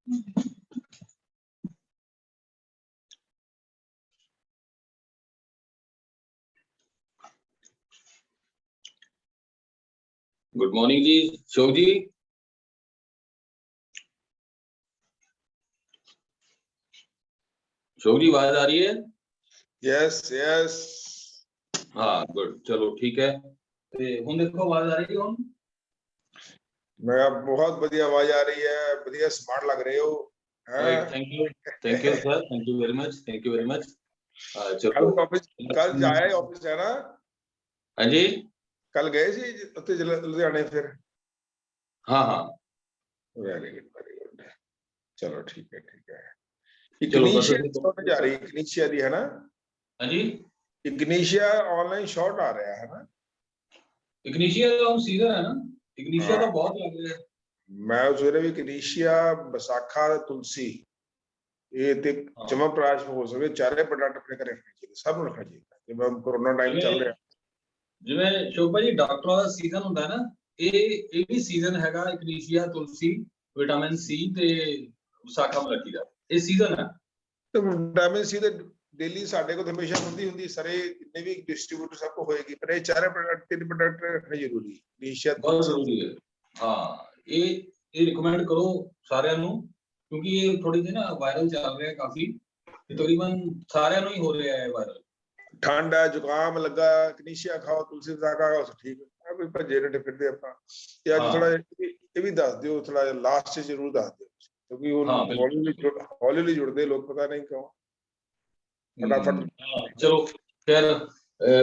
Good morning जी, शोक जी। शोक जी आवाज आ रही है? Yes yes. हाँ गुड, चलो ठीक है। ਹੁਣ देखो आवाज आ रही है? ਹੁਣ मैं बहुत बढ़िया आवाज आ रही है, बढ़िया स्मार्ट लग रहे हो। Thank you sir, thank you very much, thank you very much. कल ऑफिस, कल जाए ऑफिस है ना? हाँ जी, कल गए सी उत्ते लुधियाने फिर? हाँ हाँ, वेरी गुड। चलो ठीक है ठीक है। चलो इग्निशिया शॉर्ट जा रही है, इग्निशिया दी है ना? हाँ जी, इग्निशिया ऑनलाइन शॉर्ट आ रहा है ना? इग्निशिया तो हम सीजन है ना, इग्निशिया तो बहुत लग रहा है। मैं उस ਵੇਲੇ ਵੀ इग्निशिया, बसाखा, तुलसी, ये ते चमनप्राश हो सके चारे प्रोडक्ट अपने घर रखने चाहिए, सब रखना चाहिए। जब हम कोरोना टाइम चल रहा जिवें शोभा जी डॉक्टरों का सीजन होता है ना, ये भी सीजन हैगा इग्निशिया, तुलसी, विटामिन सी ते विसाखा मलकी दा ये सीजन है। तो विटामिन सी ਦੇ डेली ਸਾਡੇ ਕੋਲ ਹਮੇਸ਼ਾ ਹੁੰਦੀ ਸਾਰੇ ਜਿੰਨੇ ਵੀ ਡਿਸਟ੍ਰੀਬਿਊਟਰ ਸਭ ਕੋ ਹੋਏਗੀ, ਪਰ ਇਹ ਚਾਰੇ ਪ੍ਰੋਡਕਟ ਤਿੰਨ ਪ੍ਰੋਡਕਟ ਰੱਖਣੇ ਜ਼ਰੂਰੀ ਹੈ। ਇਨੀਸ਼ੀਆ बहुत जरूरी है। हाँ, ये रिकमेंड करो सारे ਨੂੰ, क्योंकि ये थोड़ी सी ना वायरल चल रहा है काफी, तकरीबन सारे ਨੂੰ ही हो रहा है वायरल। ठंड है, जुकाम लगा, इनीशिया खाओ, तुलसी विसाखा खाओ, ठीक है। अभी भजे ने फिरते ਆਪਾਂ ਤੇ ਅੱਜ ਥੋੜਾ ਇਹ ਵੀ ਦੱਸ ਦਿਓ, ਥੋੜਾ ਲਾਸਟ ਚ ਜ਼ਰੂਰ ਦੱਸ ਦਿਓ, ਕਿਉਂਕਿ ਹੁਣ ਹੌਲੀ जुड़ते लोग, पता नहीं क्यों फटाफट। चलो फिर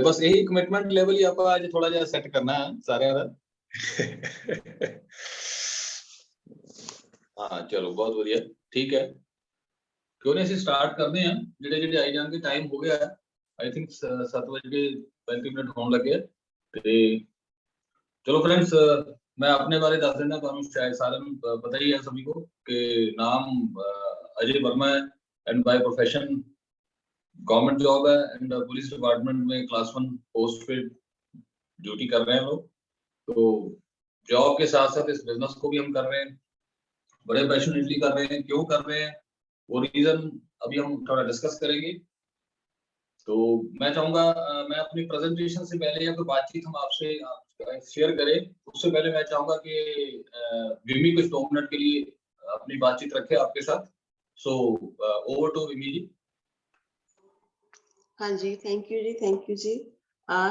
बस यही कमिटमेंट लेवल ही ਆਪਾਂ ਅੱਜ ਥੋੜਾ ਜਿਹਾ ਸੈੱਟ ਕਰਨਾ ਹੈ ਸਾਰਿਆਂ ਦਾ। हाँ चलो बहुत बढ़िया, ठीक है, क्यों नहीं ਅਸੀਂ ਸਟਾਰਟ ਕਰਦੇ ਹਾਂ। ਜਿਹੜੇ ਆਈ ਜਾਣਗੇ, ਟਾਈਮ ਹੋ ਗਿਆ ਹੈ, आई थिंक 7:35 होने लगे। ਤੇ चलो फ्रेंड्स, मैं अपने बारे दस देना, ਤੁਹਾਨੂੰ शायद सारे पता ही है सभी को कि नाम अजय वर्मा है and by profession government job है एंड पुलिस डिपार्टमेंट में क्लास 1 पोस्ट पे ड्यूटी कर रहे हैं लोग। तो जॉब के साथ साथ इस बिजनेस को भी हम कर रहे हैं, बड़े पैशनेटली कर रहे हैं। क्यों कर रहे हैं वो रीजन अभी हम थोड़ा डिस्कस करेंगे। तो मैं चाहूंगा मैं अपनी प्रेजेंटेशन से पहले या कोई बातचीत हम आपसे शेयर करें, उससे पहले मैं चाहूंगा कि विमी कुछ 2 मिनट के लिए अपनी बातचीत रखे आपके साथ। So over to Vimi ji. हाँ जी, थैंक यू जी, थैंक यू जी।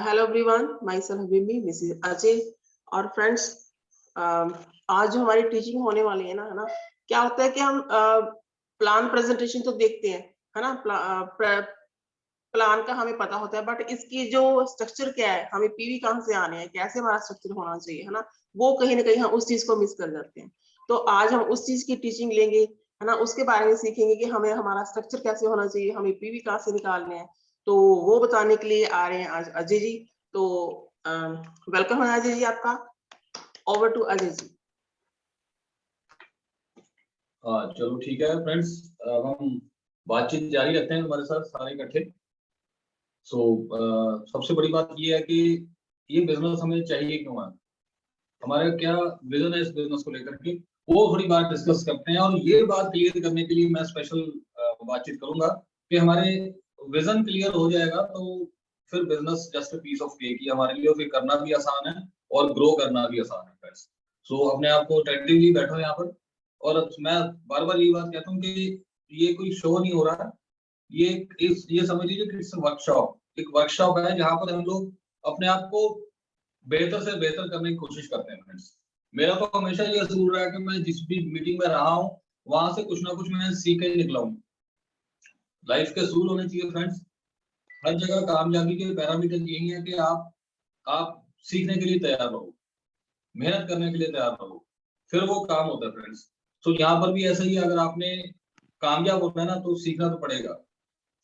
Hello everyone, myself Vimi, Mrs Ajay. और फ्रेंड्स, आज जो हमारी टीचिंग होने वाली है ना, क्या होता है कि हम प्लान प्रेजेंटेशन तो देखते हैं, है ना, प्लान का हमें पता होता है, बट इसकी जो स्ट्रक्चर क्या है, हमें पीवी कहाँ से आने हैं, कैसे हमारा स्ट्रक्चर होना चाहिए, है ना, वो कहीं ना कहीं हम उस चीज को मिस कर जाते हैं। तो आज हम उस चीज की टीचिंग लेंगे, है ना, उसके बारे में सीखेंगे कि हमें हमारा स्ट्रक्चर कैसे होना चाहिए, हमें पीवी कहाँ से निकालने हैं। तो वो बताने के लिए आ रहे हैं आज अजय जी। तो वेलकम है अजय जी आपका। Over to Ajay ji. हाँ चलो ठीक है फ्रेंड्स, अब हम बातचीत जारी रखते हैं हमारे साथ सारे इकट्ठे। सो सबसे बड़ी बात ये है कि ये बिजनेस हमें चाहिए क्यों है, हमारा क्या विजन है इस बिजनेस को लेकर के, वो थोड़ी बात डिस्कस करते हैं। और ये बात क्लियर करने के लिए मैं स्पेशल बातचीत करूंगा कि हमारे विजन क्लियर हो जाएगा तो फिर business just piece of cake ही हमारे लिए, फिर करना भी आसान है और ग्रो करना भी आसान है फ्रेंड्स। सो अपने आप को टेंटिवली बैठो यहाँ पर। और मैं बार बार ये बात कहता हूँ कि ये कोई शो नहीं हो रहा है, ये समझ लीजिए कि इट्स वर्कशॉप, एक वर्कशॉप है जहाँ पर हम लोग अपने आप को बेहतर से बेहतर करने की कोशिश करते हैं फ्रेंड्स। मेरा तो हमेशा ये असूल रहा है कि मैं जिस भी मीटिंग में रहा हूँ वहां से कुछ ना कुछ मैं सीख के निकला हूँ। लाइफ के असूल होने चाहिए फ्रेंड्स, हर जगह कामयाबी के पैरामीटर यही है कि आप सीखने के लिए तैयार रहो, मेहनत करने के लिए तैयार रहो, फिर वो काम होता है फ्रेंड्स। तो यहाँ पर भी ऐसा ही है, अगर आपने कामयाब होना है ना तो सीखना तो पड़ेगा,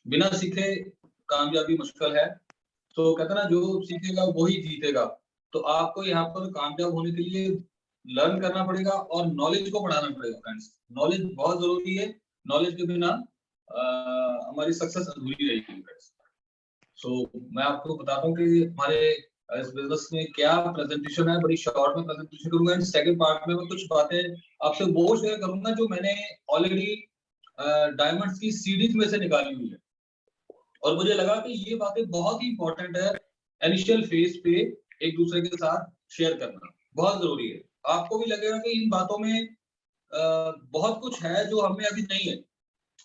बिना सीखे कामयाबी मुश्किल है। तो कहते ना जो सीखेगा वही जीतेगा। तो आपको यहाँ पर कामयाब होने के लिए लर्न करना पड़ेगा और नॉलेज को बढ़ाना पड़ेगा फ्रेंड्स। नॉलेज बहुत जरूरी है, नॉलेज के बिना हमारी सक्सेस अधूरी रहेगी फ्रेंड्स। सो मैं आपको बताता हूँ कि हमारे इस बिजनेस में क्या प्रेजेंटेशन है, बड़ी शॉर्ट में प्रेजेंटेशन करूंगा। एंड सेकंड पार्ट में मैं कुछ बातें आपसे वो शेयर करूंगा जो मैंने ऑलरेडी डायमंड्स की सीरीज में से निकाली हुई है, और मुझे लगा कि ये बातें बहुत ही इंपॉर्टेंट है इनिशियल फेज पे एक दूसरे के साथ शेयर करना बहुत जरूरी है। आपको भी लगेगा कि इन बातों में बहुत कुछ है जो हमें अभी नहीं है।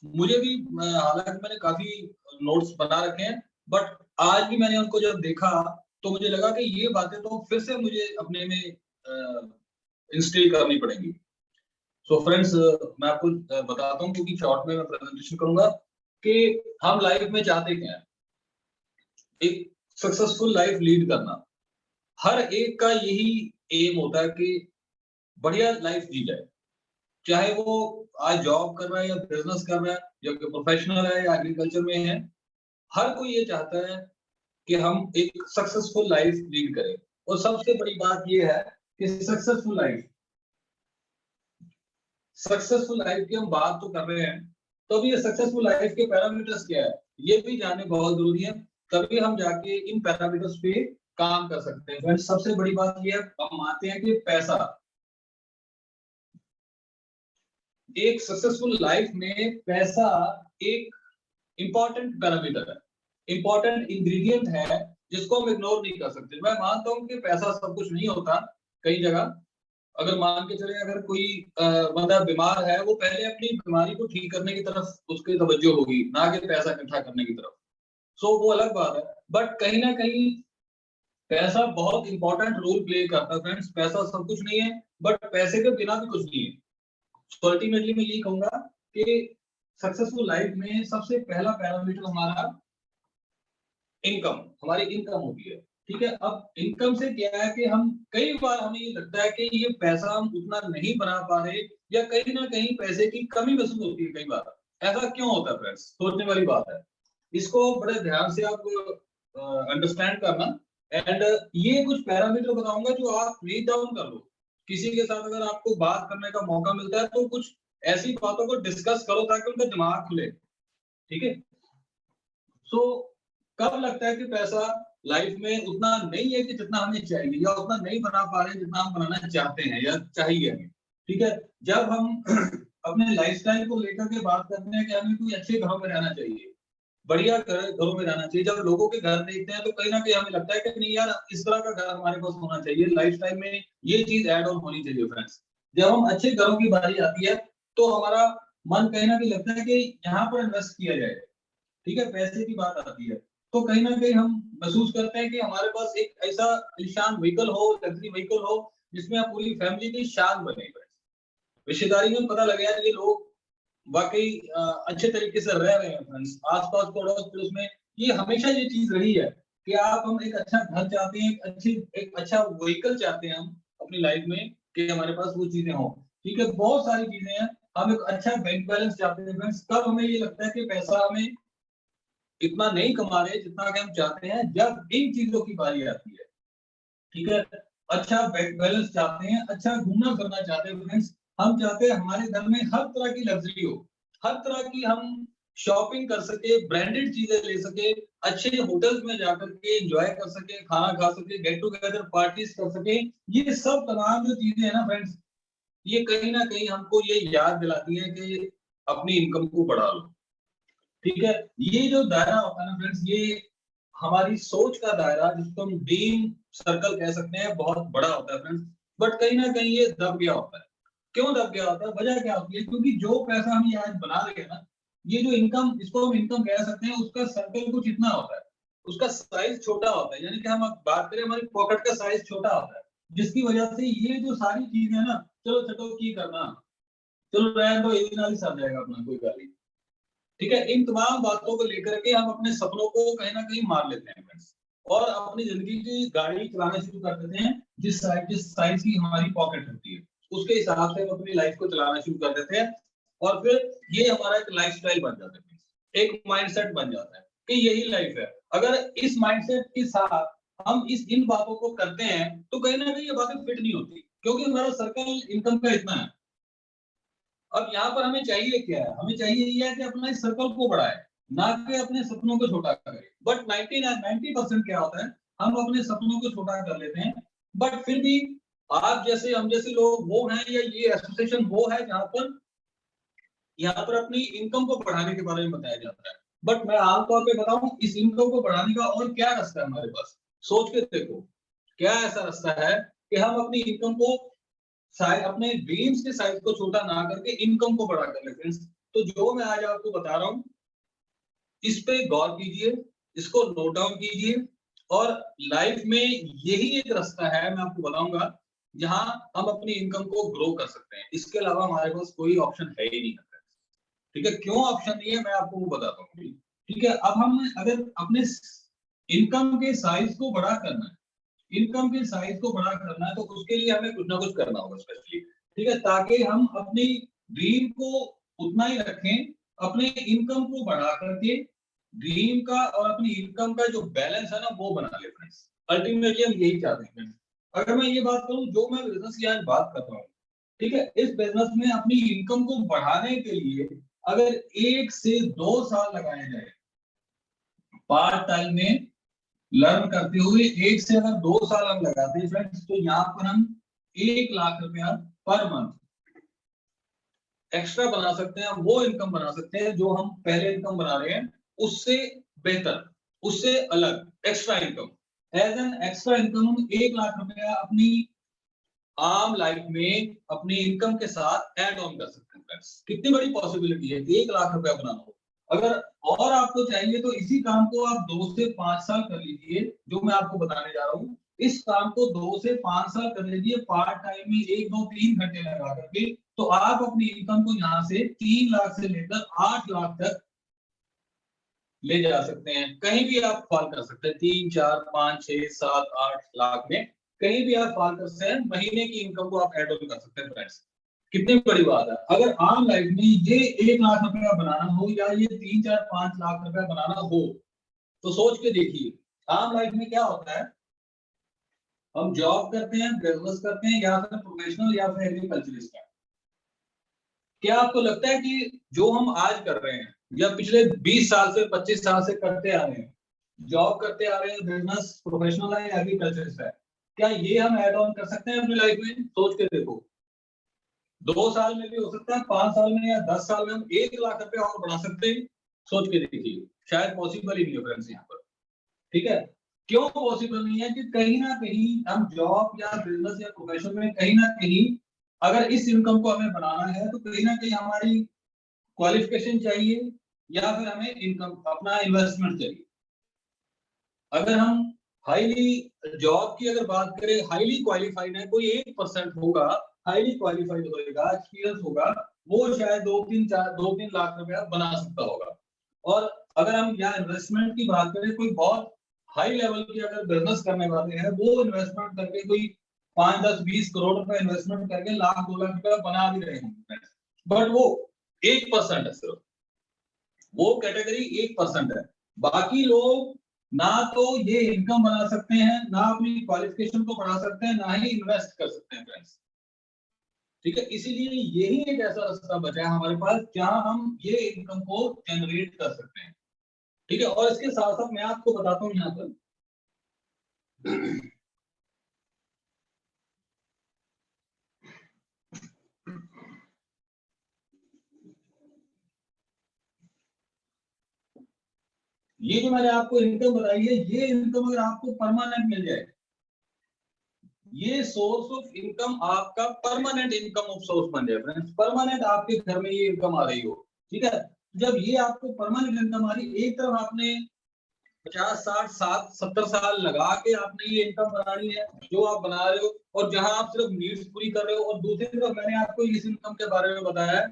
मुझे भी हालांकि मैंने काफी नोट्स बना रखे हैं, बट आज भी मैंने उनको जब देखा तो मुझे लगा कि ये बातें तो फिर से मुझे अपने में इंस्टिल करनी पड़ेंगी। सो फ्रेंड्स, मैं आपको बताता हूँ, क्योंकि शॉर्ट में मैं प्रेजेंटेशन करूंगा कि हम लाइफ में चाहते क्या है। एक सक्सेसफुल लाइफ लीड करना हर एक का यही एम होता है कि बढ़िया लाइफ जी जाए, चाहे वो आज जॉब कर रहा है या बिजनेस कर रहा है या प्रोफेशनल है या एग्रीकल्चर में है। हर कोई ये चाहता है कि हम एक सक्सेसफुल लाइफ लीड करें। और सबसे बड़ी बात ये है कि सक्सेसफुल लाइफ की हम बात तो कर रहे हैं, तो अभी ये सक्सेसफुल लाइफ के पैरामीटर्स क्या है ये भी जानने बहुत जरूरी है, तभी हम जाके इन पैरामीटर्स पे काम कर सकते हैं। फ्रेंड्स, सबसे बड़ी बात ये है, हम आते हैं कि पैसा एक सक्सेसफुल लाइफ में पैसा एक इंपॉर्टेंट पैरामीटर है, इंपॉर्टेंट इंग्रेडिएंट है जिसको हम इग्नोर नहीं कर सकते। मैं मानता हूं कि पैसा सब कुछ नहीं होता। कई जगह अगर मान के चले, अगर कोई बंदा बीमार है, वो पहले अपनी बीमारी को ठीक करने की तरफ उसकी तवज्जो होगी, ना कि पैसा इकट्ठा करने की तरफ। सो वो अलग बात है, बट कहीं ना कहीं पैसा बहुत इंपॉर्टेंट रोल प्ले करता है। फ्रेंड्स, पैसा सब कुछ नहीं है, बट पैसे के बिना भी कुछ नहीं है। तो अल्टीमेटली मैं यही कहूंगा कि सक्सेसफुल लाइफ में सबसे पहला पैरामीटर हमारा इनकम, हमारी इनकम होती है। ठीक है, अब इनकम से क्या है कि हम कई बार हमें ये लगता है कि ये पैसा हम उतना नहीं बना पा रहे, या कहीं ना कहीं पैसे की कमी महसूस होती है। कई बार ऐसा क्यों होता है फ्रेंड्स, सोचने वाली बात है। इसको बड़े ध्यान से आप अंडरस्टैंड करना। एंड ये कुछ पैरामीटर बताऊंगा जो आप रीड डाउन कर लो। किसी के साथ अगर आपको बात करने का मौका मिलता है तो कुछ ऐसी बातों को डिस्कस करो ताकि उनका दिमाग खुले। ठीक है, सो कब लगता है कि पैसा लाइफ में उतना नहीं है कि जितना हमें चाहिए, या उतना नहीं बना पा रहे जितना हम बनाना चाहते हैं या चाहिए हमें। ठीक है, जब हम अपने लाइफस्टाइल को लेकर के बात करते हैं कि हमें कोई अच्छे घरों में रहना चाहिए, बढ़िया घरों में रहना चाहिए, जब लोगों के घर देखते हैं तो कहीं ना कहीं हमें लगता है कि नहीं यार, इस तरह का घर हमारे पास होना चाहिए, लाइफस्टाइल में ये चीज ऐड ऑन होनी चाहिए। फ्रेंड्स, जब हम अच्छे घरों की बारी आती है तो हमारा मन कहीं ना कहीं लगता है कि यहाँ पर इन्वेस्ट किया जाए। ठीक है, पैसे की बात आती है तो कहीं ना कहीं हम महसूस करते हैं कि हमारे पास एक ऐसा आलीशान व्हीकल हो, लग्जरी व्हीकल हो, जिसमें आप पूरी फैमिली की शान बने। रिश्तेदारी में पता लगा ये लोग वाकई अच्छे तरीके से रह रहे हैं। फ्रेंड्स, आसपास पड़ोस पड़ोस में ये हमेशा ये चीज रही है कि आप हम एक अच्छा घर चाहते हैं, एक अच्छा व्हीकल चाहते हैं हम अपनी लाइफ में, कि हमारे पास वो चीजें हों। ठीक है, बहुत सारी चीजें हैं। हम एक अच्छा बैंक बैलेंस चाहते हैं। फ्रेंड्स, कब हमें ये लगता है कि पैसा हमें इतना नहीं कमा रहे जितना कि हम चाहते हैं, जब इन चीजों की बारी आती है। ठीक है, अच्छा बैंक बैलेंस चाहते हैं, अच्छा घूमना फिरना चाहते हैं। फ्रेंड्स, हम चाहते हैं हमारे घर में हर तरह की लग्जरी हो, हर तरह की हम शॉपिंग कर सके, ब्रांडेड चीजें ले सके, अच्छे होटल्स में जाकर के एंजॉय कर सके, खाना खा सके, गेट टुगेदर पार्टीज कर सके। ये सब तमाम जो चीजें हैं ना फ्रेंड्स, ये कहीं ना कहीं हमको ये याद दिलाती है कि अपनी इनकम को बढ़ा लो। ठीक है, ये जो दायरा होता है ना फ्रेंड्स, ये हमारी सोच का दायरा, जिसको हम ड्रीम सर्कल कह सकते हैं, बहुत बड़ा होता है फ्रेंड्स। बट कहीं ना कहीं ये दब गया होता है। क्यों दब गया होता है, वजह क्या होती है? क्योंकि जो पैसा हम ये आज बना रहे हैं ना, ये जो इनकम, इसको हम इनकम कह सकते हैं, उसका सर्कल कुछ इतना होता है, उसका साइज छोटा होता है। यानी कि हम बात करें, हमारी पॉकेट का साइज छोटा होता है, जिसकी वजह से ये जो सारी चीजें है ना, चलो चलो की करना, चलो रहने दो, एक दिन सर जाएगा अपना, कोई गाली। ठीक है, इन तमाम बातों को लेकर के हम अपने सपनों को कहीं ना कहीं मार लेते हैं फ्रेंड्स, और अपनी जिंदगी की गाड़ी चलाना शुरू कर देते हैं। जिस साइज की हमारी पॉकेट होती है उसके हिसाब से हम अपनी लाइफ को चलाना शुरू कर देते हैं, और फिर ये हमारा एक लाइफस्टाइल बन जाता है, एक माइंडसेट बन जाता है कि यही लाइफ है। अगर इस माइंडसेट के साथ हम इन बातों को करते हैं तो कहीं ना कहीं ये बातें फिट नहीं होती, क्योंकि हमारा सर्कल इनकम का इतना है। अब यहाँ पर हमें चाहिए क्या है? हमें चाहिए ये है कि अपना इस सर्कल को बढ़ाए, ना कि अपने सपनों को छोटा करे। बट 90% क्या होता है, हम अपने सपनों को छोटा कर लेते हैं। बट फिर भी आप जैसे हम जैसे लोग वो हैं, या ये एसोसिएशन वो है जहाँ पर अपनी इनकम को बढ़ाने के बारे में बताया जाता है। बट मैं आमतौर पे बताऊं, इस इनकम को बढ़ाने का और क्या रास्ता है हमारे पास? सोच के देखो, क्या ऐसा रास्ता है कि हम अपनी इनकम को अपने ड्रीम्स के साइज को छोटा ना करके इनकम को बड़ा कर लेते हैं। तो जो मैं आज आपको बता रहा हूं, इस पे गौर कीजिए, इसको नोट डाउन कीजिए, और लाइफ में यही एक रास्ता है, मैं आपको बताऊंगा, जहां हम अपनी इनकम को ग्रो कर सकते हैं। इसके अलावा हमारे पास कोई ऑप्शन है ही नहीं। ठीक है, क्यों ऑप्शन नहीं है मैं आपको वो बताता हूँ। ठीक है, अब हम अगर अपने इनकम के साइज को बड़ा करना है, इनकम के साइज को बड़ा करना है, तो उसके लिए हमें कुछ ना कुछ करना होगा स्पेशली। ठीक है, ताकि हम अपनी ड्रीम को उतना ही रखें, अपने इनकम को बढ़ा करके ड्रीम का और अपनी इनकम का जो बैलेंस है ना, वो बना ले फ्रेंड्स। अल्टीमेटली हम यही चाहते हैं फ्रेंड्स। अगर मैं ये बात करूं, जो मैं बिजनेस की आज बात कर रहा हूँ, ठीक है, इस बिजनेस में अपनी इनकम को बढ़ाने के लिए अगर 1 से 2 साल लगाए जाए पार्ट टाइम में लर्न करते हुए, 1 से अगर 2 साल हम लगाते हैं फ्रेंड्स, तो यहाँ पर हम 1 लाख रुपया पर मंथ एक्स्ट्रा बना सकते हैं। वो इनकम बना सकते हैं जो हम पहले इनकम बना रहे हैं, उससे बेहतर, उससे अलग extra income. As an extra income हम 1 लाख रुपया अपनी आम लाइफ में अपनी इनकम के साथ ऐड ऑन कर सकते हैं फ्रेंड्स। कितनी बड़ी पॉसिबिलिटी है 1 लाख रुपया बनाना हो। अगर और आपको चाहिए तो इसी काम को आप 2 से 5 साल कर लीजिए, जो मैं आपको बताने जा रहा हूँ। इस काम को 2 से 5 साल कर लीजिए पार्ट टाइम में, 1, 2, 3 घंटे लगा करके, तो आप अपनी इनकम को यहाँ से 3 लाख से लेकर 8 लाख तक ले जा सकते हैं। कहीं भी आप फॉल कर सकते हैं, 3, 4, 5, 6, 7, 8 लाख में कहीं भी आप फॉल कर सकते हैं। महीने की इनकम को आप ऐड ऑन कर सकते हैं फ्रेंड्स। कितनी बड़ी बात है। अगर आम लाइफ में ये 1 लाख रुपया बनाना हो, या ये 3, 4, 5 लाख रुपया बनाना हो, तो सोच के देखिए आम लाइफ में क्या होता है। हम जॉब करते हैं, बिजनेस करते हैं, या फिर प्रोफेशनल या फिर एग्रीकल्चरिस्ट है। क्या आपको लगता है कि जो हम आज कर रहे हैं या पिछले 20 साल से 25 साल से करते आ रहे हैं, जॉब करते आ रहे हैं, बिजनेस प्रोफेशनल है या एग्रीकल्चरिस्ट है, क्या ये हम ऐड ऑन कर सकते हैं अपनी लाइफ में? सोच के देखो। 2 साल में भी हो सकता है, 5 साल में या 10 साल में हम 1 लाख रुपया और बढ़ा सकते हैं। सोच के देखिए, शायद पॉसिबल ही नहीं है फ्रेंड्स यहाँ पर। ठीक है, क्यों पॉसिबल नहीं है? कि कहीं ना कहीं हम जॉब या बिजनेस या प्रोफेशन में कहीं ना कहीं अगर इस इनकम को हमें बनाना है, तो कहीं ना कहीं हमारी क्वालिफिकेशन चाहिए, या फिर हमें इनकम अपना इन्वेस्टमेंट चाहिए। अगर हम हाईली जॉब की अगर बात करें, हाईली क्वालिफाइड है, कोई 1% होगा हाईली क्वालिफाइड होगा, एक्सपीरियंस होगा, वो शायद 2-3 लाख रुपया बना सकता होगा। और अगर हम यहाँ इन्वेस्टमेंट की बात करें, कोई बहुत हाई लेवल की अगर बिजनेस करने वाले हैं, वो इन्वेस्टमेंट करके कोई 5, 10, 20 करोड़ रुपए इन्वेस्टमेंट करके 1-2 लाख रुपया बना भी रहे होंगे, बट वो 1% है सिर्फ। वो कैटेगरी 1% है। बाकी लोग ना तो ये इनकम बना सकते हैं, ना अपनी क्वालिफिकेशन को बढ़ा सकते हैं, ना ही इन्वेस्ट कर सकते हैं फ्रेंड्स। ठीक है, इसीलिए यही एक ऐसा रास्ता बचा है हमारे पास जहां हम ये इनकम को जनरेट कर सकते हैं। ठीक है, और इसके साथ साथ मैं आपको बताता हूँ यहाँ पर ये जो मैंने आपको इनकम बताई है, ये इनकम अगर आपको परमानेंट मिल जाए, ये सोर्स ऑफ इनकम आपका परमानेंट इनकम ऑफ सोर्स बन जाए फ्रेंड्स। परमानेंट आपके घर में ये इनकम आ रही हो। ठीक है, जब ये आपको परमानेंट इनकम आ रही, एक तरफ आपने 50, 60, 70 साल लगा के आपने ये इनकम बनानी है जो आप बना रहे हो, और जहां आप सिर्फ नीड्स पूरी कर रहे हो, और दूसरी तरफ मैंने आपको इस इनकम के बारे में बताया है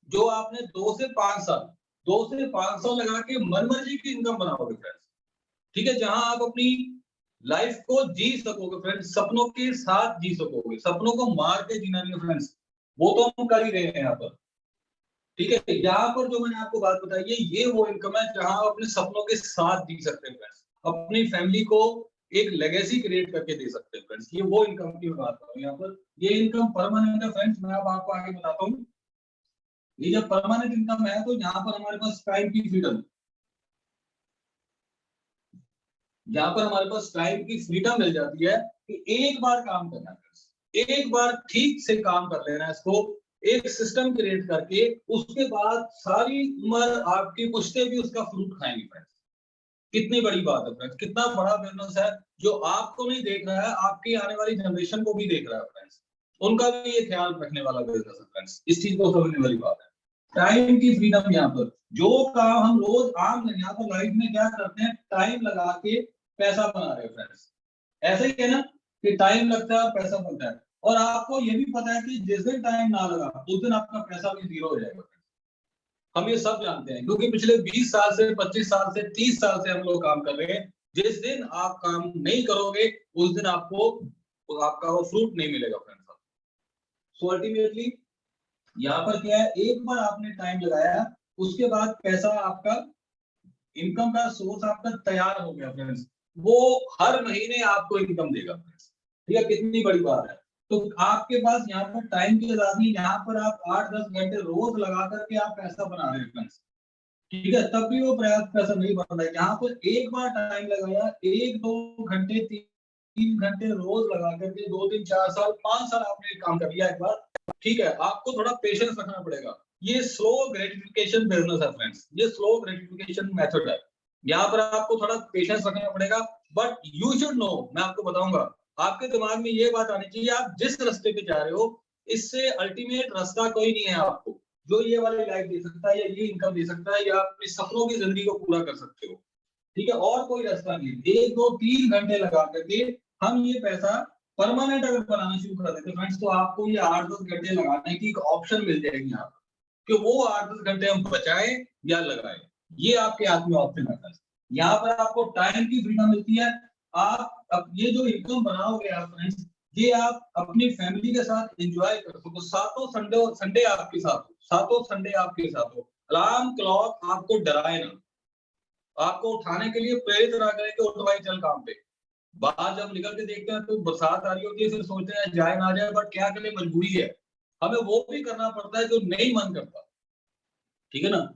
जो आपने 2 से 5 साल 2 से 5 साल लगा के मनमर्जी की इनकम बनाओगे फ्रेंड्स। ठीक है, जहां आप अपनी लाइफ को जी सकोगे फ्रेंड्स, सपनों के साथ जी सकोगे। सपनों को मार के जीना नहीं फ्रेंड्स, वो तो हम कर ही रहे हैं यहाँ पर। ठीक है, यहाँ पर जो मैंने आपको बात बताई है, ये वो इनकम है जहां आप अपने सपनों के साथ जी सकते हैं फ्रेंड्स, अपनी फैमिली को एक लेगेसी क्रिएट करके दे सकते हैं फ्रेंड्स। ये वो इनकम की बात कर रहा हूँ यहाँ पर। ये इनकम परमानेंट है फ्रेंड्स। मैं अब आपको आगे बताता हूँ। ये जब परमानेंट इनकम है, तो यहाँ पर हमारे पास टाइम की फ्रीडम, यहाँ पर हमारे पास टाइम की फ्रीडम मिल जाती है कि एक बार काम करना है, एक बार ठीक से काम कर लेना है इसको, एक सिस्टम क्रिएट करके, उसके बाद सारी उम्र आपकी पुश्ते भी उसका फ्रूट खाएंगे फ्रेंड्स। कितनी बड़ी बात है फ्रेंड्स, कितना बड़ा बिजनेस है जो आपको नहीं देख रहा है, आपकी आने वाली जनरेशन को भी देख रहा है फ्रेंड्स, उनका भी ये ख्याल रखने वाला बिजनेस है फ्रेंड्स। इस चीज को समझने वाली बात है। टाइम की फ्रीडम, यहाँ पर जो काम हम रोज आम यहाँ पर लाइफ में क्या करते हैं, टाइम लगा के पैसा बना रहे हैं फ्रेंड्स। ऐसा ही है ना कि टाइम लगता है पैसा बनता है, और आपको ये भी पता है कि जिस दिन टाइम ना लगा उस दिन आपका पैसा भी जीरो हो जाएगा। हम ये सब जानते हैं क्योंकि पिछले 20 साल से, 25 साल से, 30 साल से हम लोग काम कर रहे हैं। जिस दिन आप काम नहीं करोगे उस दिन आपको आपका वो फ्रूट नहीं मिलेगा फ्रेंड्स। सो अल्टीमेटली यहाँ पर क्या है, एक बार आपने टाइम लगाया उसके बाद पैसा आपका, इनकम का सोर्स आपका तैयार हो गया फ्रेंड्स, वो हर महीने आपको इनकम देगा फ्रेंड्स। ठीक है, कितनी बड़ी बात है। तो आपके पास यहाँ पर टाइम की आजादी, यहाँ पर आप 8-10 घंटे रोज लगा करके आप पैसा बना रहे हैं फ्रेंड्स। ठीक है, तब भी वो पर्याप्त पैसा नहीं बन रहा है। यहाँ पर एक बार टाइम लगाया, 1-2 घंटे, 3 घंटे रोज लगा करके 2-3 4 साल 5 साल आपने काम कर लिया एक बार, ठीक है, आपको थोड़ा पेशेंस रखना पड़ेगा। ये स्लो ग्रेटिफिकेशन बिजनेस है फ्रेंड्स, ये स्लो ग्रेटिफिकेशन मेथड है। यहाँ पर आपको थोड़ा पेशेंस रखना पड़ेगा, बट यू शुड नो, मैं आपको बताऊंगा, आपके दिमाग में ये बात आनी चाहिए, आप जिस रास्ते पे जा रहे हो इससे अल्टीमेट रास्ता कोई नहीं है आपको जो ये वाली लाइफ दे सकता है या ये इनकम दे सकता है या अपने सपनों की जिंदगी को पूरा कर सकते हो। ठीक है, और कोई रास्ता नहीं। 1-2-3 घंटे लगा करके हम ये पैसा परमानेंट अगर बनाना शुरू कर देते फ्रेंड्स, तो आपको ये 8-10 घंटे लगाने की एक ऑप्शन मिल जाएगी यहाँ कि वो 8-10 घंटे हम बचाएं या लगाएं, ये आपके हाथ में ऑप्शन रहता है। यहाँ पर आपको टाइम की फ्रीडम मिलती है। आप अब ये जो इनकम बनाओगे आप फ्रेंड्स, ये आप अपनी फैमिली के साथ एंजॉय कर सको। सातों संडे आपके साथ हो, सातों संडे आपके साथ हो। अलार्म क्लॉक आपको डराए ना, आपको उठाने के लिए प्रेरित ना करे कि उठ भाई चल काम पे। बाहर जब निकल के देखते हैं तो बरसात आ रही होती है, फिर सोचते हैं जाए ना जाए, बट क्या करें, मजबूरी है, हमें वो भी करना पड़ता है जो नहीं मन करता। ठीक है ना,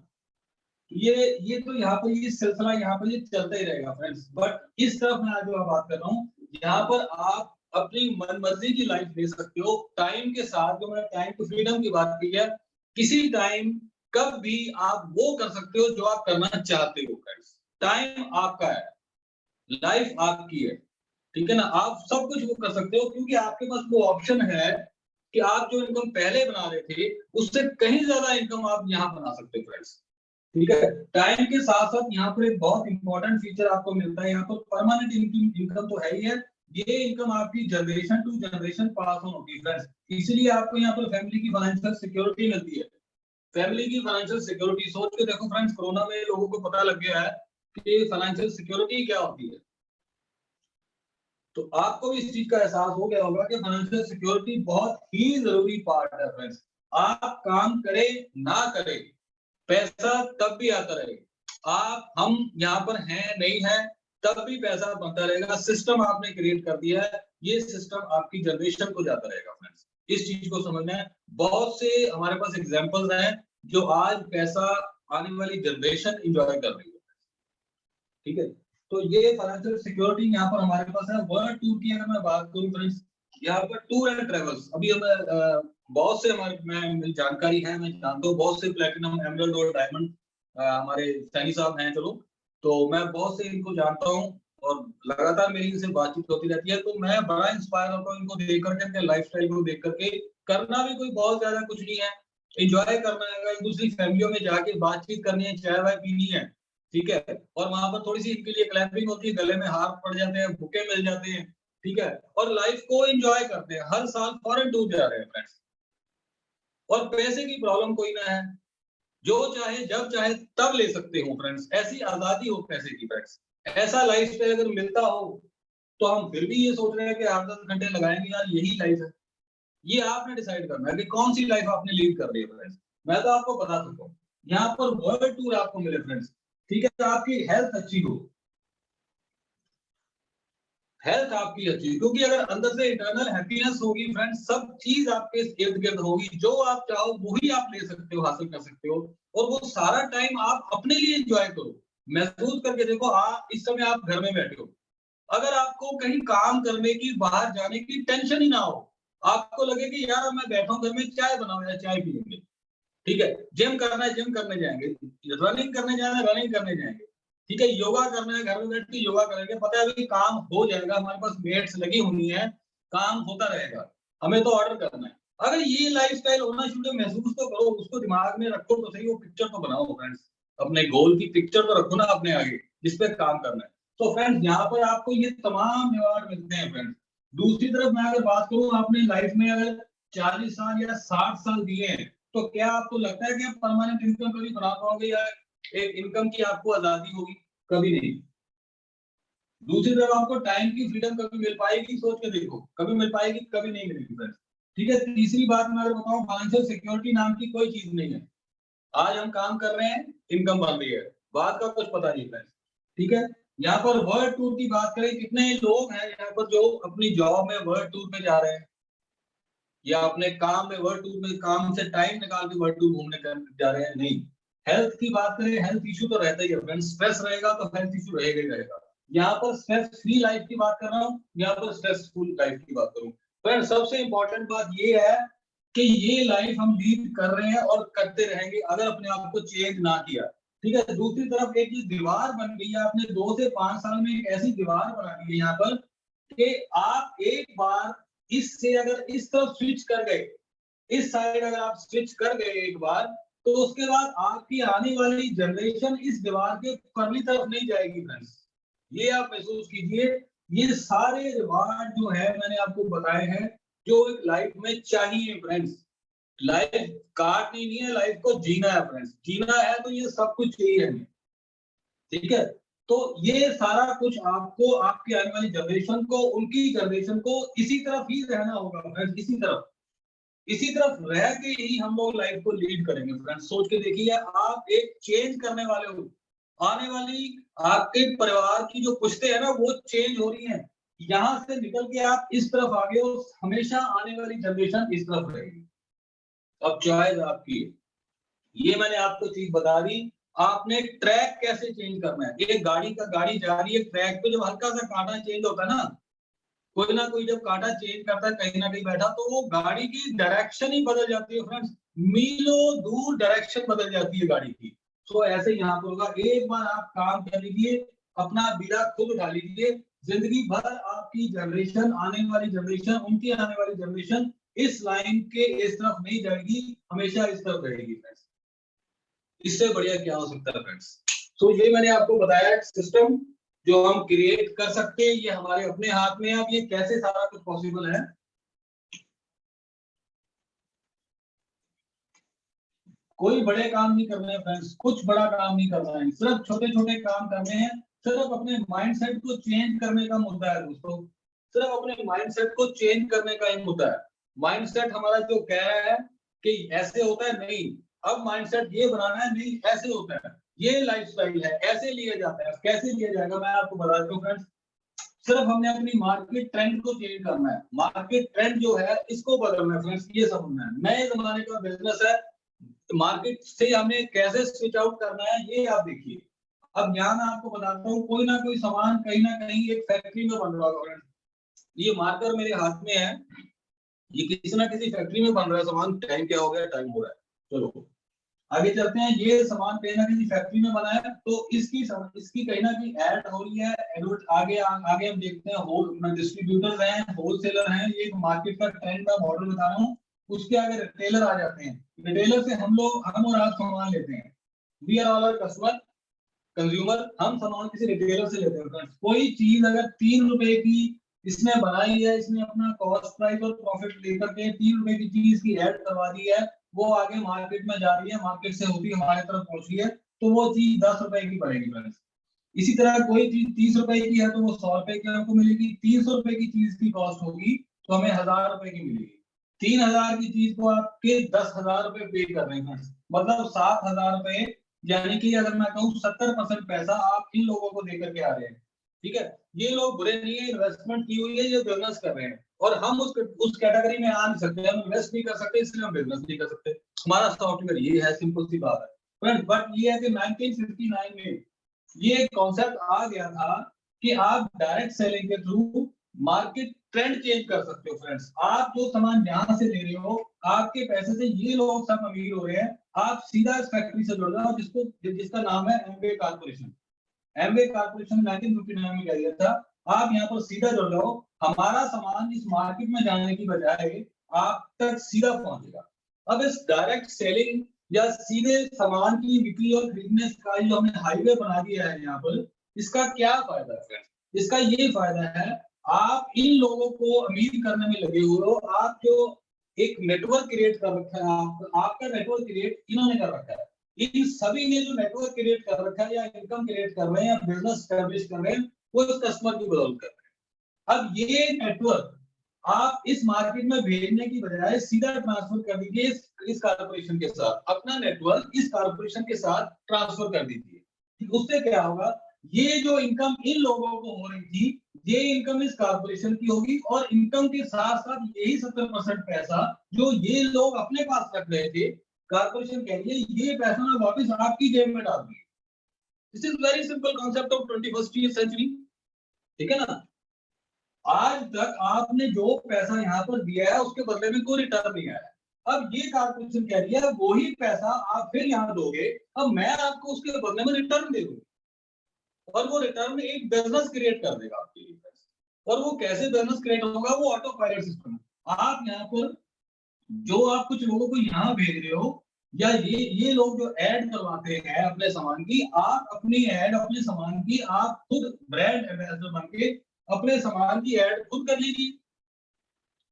ये तो यहाँ पर ये सिलसिला यहाँ पर ये चलता ही रहेगा फ्रेंड्स। बट इस तरफ मैं आज जो बात कर रहा हूँ, यहाँ पर आप अपनी मनमर्जी की लाइफ ले सकते हो टाइम के साथ। जो मैंने टाइम टू फ्रीडम की बात की है, किसी टाइम कब भी आप वो कर सकते हो जो आप करना चाहते हो फ्रेंड्स। टाइम आपका है, लाइफ आपकी है, ठीक है ना, आप सब कुछ वो कर सकते हो क्योंकि आपके पास वो ऑप्शन है कि आप जो इनकम पहले बना रहे थे उससे कहीं ज्यादा इनकम आप यहाँ बना सकते हो फ्रेंड्स। ठीक है, टाइम के साथ साथ यहाँ पर एक बहुत इंपॉर्टेंट फीचर आपको मिलता है, यहाँ पर परमानेंट इनकम तो है ही है। ये इनकम आपकी generation to generation pass on होती है फ्रेंड्स, इसलिए आपको यहाँ पर फैमिली की फाइनेंशियल सिक्योरिटी मिलती है। फैमिली की फाइनेंशियल सिक्योरिटी सोच के देखो फ्रेंड्स, कोरोना में लोगों को पता लग गया है कि फाइनेंशियल सिक्योरिटी क्या होती है। तो आपको भी इस चीज का एहसास हो गया होगा कि फाइनेंशियल सिक्योरिटी बहुत ही जरूरी पार्ट है फ्रेंड्स। आप काम करें ना करें, पैसा तब भी आता रहेगा। आप हम यहाँ पर हैं नहीं है तब भी पैसा बनता रहेगा। सिस्टम आपने क्रिएट कर दिया है, ये सिस्टम आपकी जनरेशन को जाता रहेगा फ्रेंड्स। इस चीज को समझना है। बहुत से हमारे पास एग्जांपल्स हैं जो आज पैसा आने वाली जनरेशन एंजॉय कर रही है। ठीक है, तो ये फाइनेंशियल सिक्योरिटी यहाँ पर हमारे पास है। वर्ल्ड टूर की अगर मैं बात करूँ फ्रेंड्स, यहाँ पर टूर एंड ट्रेवल्स, अभी हमें बहुत से हमारे मैं जानकारी है, मैं जानता हूँ बहुत से प्लेटिनम, एमरल्ड और डायमंड हमारे सैनी साहब हैं, चलो तो मैं बहुत से इनको जानता हूँ और लगातार मेरी इनसे बातचीत होती रहती है। तो मैं बड़ा इंस्पायर होता हूँ इनको देख करके, इनके लाइफस्टाइल को देख करके। करना भी कोई बहुत ज्यादा कुछ नहीं है, एंजॉय करना है, एक दूसरी फैमिलियों में जाके बातचीत करनी है, चाय वाय पीनी है, ठीक है, और वहां पर थोड़ी सी इनके लिए क्लैपिंग होती है, गले में हार पड़ जाते हैं, बुके मिल जाते हैं, ठीक है, और लाइफ को एंजॉय करते हैं। हर साल फॉरेन टूर जा रहे हैं फ्रेंड्स, और पैसे की प्रॉब्लम कोई ना है, जो चाहे जब चाहे तब ले सकते हो फ्रेंड्स। ऐसी आजादी हो पैसे की फ्रेंड्स, ऐसा लाइफ स्टाइल अगर मिलता हो तो हम फिर भी ये सोच रहे हैं कि 8-10 घंटे लगाएंगे, यार यही लाइफ है। ये आपने डिसाइड करना है कि कौन सी लाइफ आपने लीड कर रही है फ्रेंड्स। मैं तो आपको बता सकता हूँ, यहाँ पर वर्ल्ड टूर आपको मिले फ्रेंड्स, ठीक है, तो आपकी हेल्थ अच्छी हो, हेल्थ आपकी अच्छी, क्योंकि अगर अंदर से इंटरनल हैप्पीनेस होगी फ्रेंड्स, सब चीज आपके इर्द गिर्द होगी, जो आप चाहो वही आप ले सकते हो, हासिल कर सकते हो, और वो सारा टाइम आप अपने लिए एंजॉय करो। महसूस करके देखो। इस समय आप घर में बैठे हो, अगर आपको कहीं काम करने की, बाहर जाने की टेंशन ही ना हो, आपको लगे कि यार मैं बैठा हूँ घर में, चाय बनाओ या चाय पियेंगे, ठीक है, जिम करना है जिम करने जाएंगे, रनिंग करने जाना है रनिंग करने जाएंगे, ठीक है, योगा करना है घर में बैठ के योगा करेंगे, पता है अभी काम हो जाएगा, हमारे पास मेट्स लगी हुई है, काम होता रहेगा, हमें तो ऑर्डर करना है। अगर ये लाइफस्टाइल होना शुरू, महसूस तो करो, उसको दिमाग में रखो तो सही, वो पिक्चर तो बनाओ फ्रेंड्स, अपने गोल की पिक्चर तो रखो ना अपने आगे, जिस पे काम करना है। तो फ्रेंड्स यहाँ पर आपको ये तमाम रिवार्ड मिलते हैं फ्रेंड्स। दूसरी तरफ मैं अगर बात करूं, आपने लाइफ में अगर 40 साल या 60 साल दिए हैं, तो क्या आपको लगता है कि आप परमानेंट इनकम कभी बना पाओगे या एक इनकम की आपको आजादी होगी? कभी नहीं। दूसरी तरफ आपको टाइम की फ्रीडम कभी मिल पाएगी? सोच के देखो, कभी मिल पाएगी? कभी नहीं मिलेगी फ्रेंड्स, ठीक है। तीसरी बात मैं अगर बताऊं, फाइनेंशियल सिक्योरिटी नाम की कोई चीज नहीं है। आज हम काम कर रहे हैं, इनकम बन रही है, बात का कुछ पता नहीं फ्रेंड्स, ठीक है। यहाँ पर वर्ल्ड टूर की बात करें, कितने लोग हैं यहाँ पर जो अपनी जॉब में वर्ल्ड टूर पे जा रहे हैं, या अपने काम में वर्ल्ड टूर में, काम से टाइम निकाल के वर्ल्ड टूर घूमने जा रहे हैं? नहीं। हेल्थ की बात करें, हेल्थ इशू तो रहता ही है फ्रेंड्स, स्ट्रेस रहेगा तो हेल्थ इशू रहेगा ही रहेगा। यहाँ पर स्ट्रेस फ्री लाइफ की बात कर रहा हूँ, यहाँ पर स्ट्रेसफुल लाइफ की बात करूँ। फ्रेंड्स सबसे इंपॉर्टेंट बात ये है कि ये लाइफ हम लीड कर रहे हैं और करते रहेंगे अगर अपने आप को चेंज ना किया, ठीक है। दूसरी तरफ एक दीवार बन गई है, आपने 2 से 5 साल में एक ऐसी दीवार बना दी है यहाँ पर कि आप एक बार इससे अगर इस तरफ स्विच कर गए, इस साइड अगर आप स्विच कर गए एक बार, तो उसके बाद आपकी आने वाली जनरेशन इस दीवार के परली तरफ नहीं जाएगी फ्रेंड्स। ये आप महसूस कीजिए, ये सारे रिवार्ड जो है मैंने आपको बताए हैं, जो एक लाइफ में चाहिए फ्रेंड्स। लाइफ काटनी नहीं है, लाइफ को जीना है फ्रेंड्स, जीना है तो ये सब कुछ चाहिए हमें, ठीक है। तो ये सारा कुछ आपको, आपकी आने वाली जनरेशन को, उनकी जनरेशन को इसी तरफ ही रहना होगा फ्रेंड्स, इसी तरफ रह के ही हम लोग लाइफ को लीड करेंगे फ्रेंड्स। सोच के देखिए, आप एक चेंज करने वाले हो, आने वाली आपके परिवार की जो पुश्तें हैं ना, वो चेंज हो रही हैं, यहाँ से निकल के आप इस तरफ आ गए हो, हमेशा आने वाली जनरेशन इस तरफ रहेगी। अब चॉइस आपकी है, ये मैंने आपको चीज बता दी। आपने ट्रैक कैसे चेंज करना है, एक गाड़ी जा रही है ट्रैक पे, जब हल्का सा कांटा चेंज होता है ना, कोई ना कोई जब कांटा चेंज करता है कहीं ना कहीं बैठा, तो वो गाड़ी की डायरेक्शन ही बदल जाती है फ्रेंड्स, मीलों दूर डायरेक्शन बदल जाती है गाड़ी की। तो ऐसे यहाँ पर होगा, एक बार आप काम कर लीजिए, अपना बीड़ा खुद उठा लीजिए, जिंदगी भर आपकी जनरेशन, आने वाली जनरेशन, उनकी आने वाली जनरेशन इस लाइन के इस तरफ नहीं जाएगी, हमेशा इस तरफ रहेगी फ्रेंड्स। इससे बढ़िया क्या हो सकता है फ्रेंड्स। तो ये मैंने आपको बताया सिस्टम जो हम क्रिएट कर सकते हैं, ये हमारे अपने हाथ में है। अब ये कैसे सारा कुछ पॉसिबल है, कोई बड़े काम नहीं करने हैं फ्रेंड्स, कुछ बड़ा काम नहीं करना है, सिर्फ छोटे छोटे काम करने हैं, सिर्फ अपने माइंडसेट को चेंज करने का मुद्दा है दोस्तों, सिर्फ अपने माइंडसेट को चेंज करने का ही मुद्दा है। माइंडसेट हमारा जो कह रहा है कि ऐसे होता है, नहीं, अब माइंडसेट ये बनाना है, नहीं ऐसे होता है, ये लाइफस्टाइल है, ऐसे लिया जाता है। कैसे लिया जाएगा मैं आपको बता देता हूँ फ्रेंड्स, सिर्फ हमने अपनी मार्केट ट्रेंड को चेंज करना है, मार्केट ट्रेंड जो है इसको बदलना है फ्रेंड्स, ये समझना है। नए जमाने का बिजनेस है, मार्केट से हमें कैसे स्विच आउट करना है ये आप देखिए। अब यहाँ मैं आपको बताता हूँ, कोई ना कोई सामान कहीं ना कहीं एक फैक्ट्री में बन रहा होगा, ये मार्कर मेरे हाथ में है, ये किसी ना किसी फैक्ट्री में बन रहा है सामान, टाइम क्या हो गया, टाइम हो रहा है, चलो आगे चलते हैं। ये सामान कहीं ना कहीं फैक्ट्री में बना है, तो इसकी कहीं ना कहीं ऐड हो रही है, आगे आगे हम देखते हैं, होल डिस्ट्रीब्यूटर हैं, होलसेलर हैं, ये मार्केट का ट्रेंड का मॉडल बता रहा हूँ। उसके आगे रिटेलर आ जाते हैं, रिटेलर से हम और आप सामान लेते हैं, we are all customer consumer, हम सामान किसी रिटेलर से लेते हैं। कोई चीज अगर 3 रुपए की इसने बनाई है, इसने अपना कॉस्ट प्राइस और प्रॉफिट लेकर के 3 रुपए की चीज की ऐड करवा दी है, वो आगे मार्केट में जा रही है, मार्केट से होती हमारे तरफ पहुंच रही है, तो वो चीज 10 रुपए की पड़ेगी फ्रेंड्स। इसी तरह कोई चीज 30 रुपए की है तो वो 100 रुपए की हमको मिलेगी, 300 रुपए की चीज की कॉस्ट होगी तो हमें 1000 रुपए की मिलेगी। 3000 की चीज को आपके 10,000 रुपए पे कर रहे हैं, मतलब 7000 रुपए, यानी कि अगर मैं कहूँ 70% पैसा आप इन लोगों को देकर के आ रहे हैं, ठीक है। ये लोग बुरे नहीं है, इन्वेस्टमेंट की हुई है, ये बिजनेस कर रहे हैं, और हम उस कैटेगरी में आ नहीं सकते, हम इन्वेस्ट नहीं कर सकते, इसलिए हम बिजनेस नहीं कर सकते, हमारा सॉफ्टवेयर ये है, सिंपल सी बात है फ्रेंड। बट ये है कि 1959 में ये कॉन्सेप्ट आ गया था कि आप डायरेक्ट सेलिंग के थ्रू मार्केट ट्रेंड चेंज कर सकते हो फ्रेंड्स। आप जो सामान यहाँ से ले रहे हो, आपके पैसे से ये लोग सब अमीर हो रहे हैं, आप सीधा इस फैक्ट्री से जुड़ रहे हो जिसका नाम है एमवे कारपोरेशन। एमवे कारपोरेशन 1959 में किया गया था। आप यहाँ पर सीधा जुड़ रहे हो, हमारा सामान इस मार्केट में जाने की बजाय आप तक सीधा पहुंचेगा। अब इस डायरेक्ट सेलिंग या सीधे सामान की बिक्री और खरीदने का जो हमने हाईवे बना दिया है यहाँ पर, इसका क्या फायदा है? इसका ये फायदा है, आप इन लोगों को अमीर करने में लगे हुए हो। आप जो एक नेटवर्क क्रिएट कर रखा है, आपका नेटवर्क क्रिएट इन्होंने कर रखा है। इन सभी ने जो नेटवर्क क्रिएट कर रखा है या इनकम क्रिएट कर रहे हैं या बिजनेस एस्टैब्लिश कर रहे हैं, वो इस कस्टमर की बदौलत कर रहे हैं। अब ये नेटवर्क आप इस मार्केट में भेजने की बजाय सीधा ट्रांसफर कर दीजिए इस कारपोरेशन के साथ, अपना नेटवर्क इस कारपोरेशन के साथ ट्रांसफर कर दीजिए। उससे क्या होगा, ये जो इनकम इन लोगों को हो रही थी, ये इनकम इस कारपोरेशन की होगी, और इनकम के साथ साथ यही 70% पैसा जो ये लोग अपने पास रख रहे थे, कारपोरेशन कह रही है ये पैसा ना वापस आपकी जेब में डाल दिए। This is very simple concept of 21st century. ठीक है ना? आज तक आपने जो पैसा यहाँ पर दिया है उसके बदले में कोई रिटर्न नहीं आया। अब ये कारपोरेशन कह रही है वही पैसा आप फिर यहाँ दोगे, अब मैं आपको उसके बदले में रिटर्न दे दूंगी, और वो रिटर्न एक बिजनेस क्रिएट कर देगा आपके लिए। और वो कैसे बिजनेस क्रिएट होगा, वो ऑटो पायलट सिस्टम। आप यहाँ पर जो आप कुछ लोगों को यहाँ भेज रहे हो, या ये लोग जो ऐड करवाते हैं अपने सामान की, आप अपनी ऐड अपने सामान की आप खुद ब्रांड एम्बेसडर बन के अपने सामान की ऐड खुद कर लीजिए।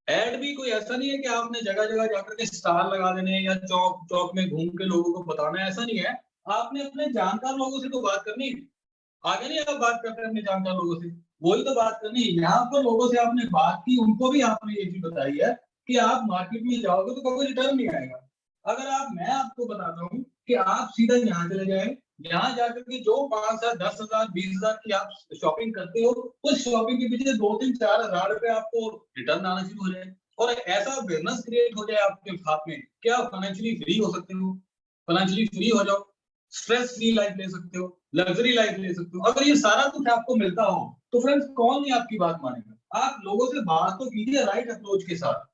ऐड भी कोई ऐसा नहीं है कि आपने जगह जगह जाकर के स्टार लगा देने या चौक चौक में घूम के लोगों को बताना है, ऐसा नहीं है। आपने अपने जानकार लोगों से तो बात करनी है। आगे नहीं आप बात करते हैं अपने जानकार लोगों से, वही तो बात करनी है। यहाँ पर लोगों से आपने बात की, उनको भी आपने ये चीज बताई है कि आप मार्केट में जाओगे तो कोई रिटर्न नहीं आएगा। अगर मैं आपको बताता हूँ कि आप सीधा यहाँ चले जाए, यहाँ जाकर के जो 5,000, 10,000, 20,000 की आप शॉपिंग करते हो, उस शॉपिंग के पीछे 2-3-4 हजार रुपए आपको रिटर्न आना शुरू हो जाए, और ऐसा बिजनेस क्रिएट हो जाए आपके हाथ में कि आप फाइनेंशियली फ्री हो सकते हो। फाइनेंशियली फ्री हो जाओ, स्ट्रेस फ्री लाइफ ले सकते हो, लग्जरी लाइफ ले सकते हो। अगर ये सारा कुछ आपको मिलता हो तो फ्रेंड्स कौन नहीं आपकी बात मानेगा। आप लोगों से बात तो कीजिए राइट अप्रोच के साथ।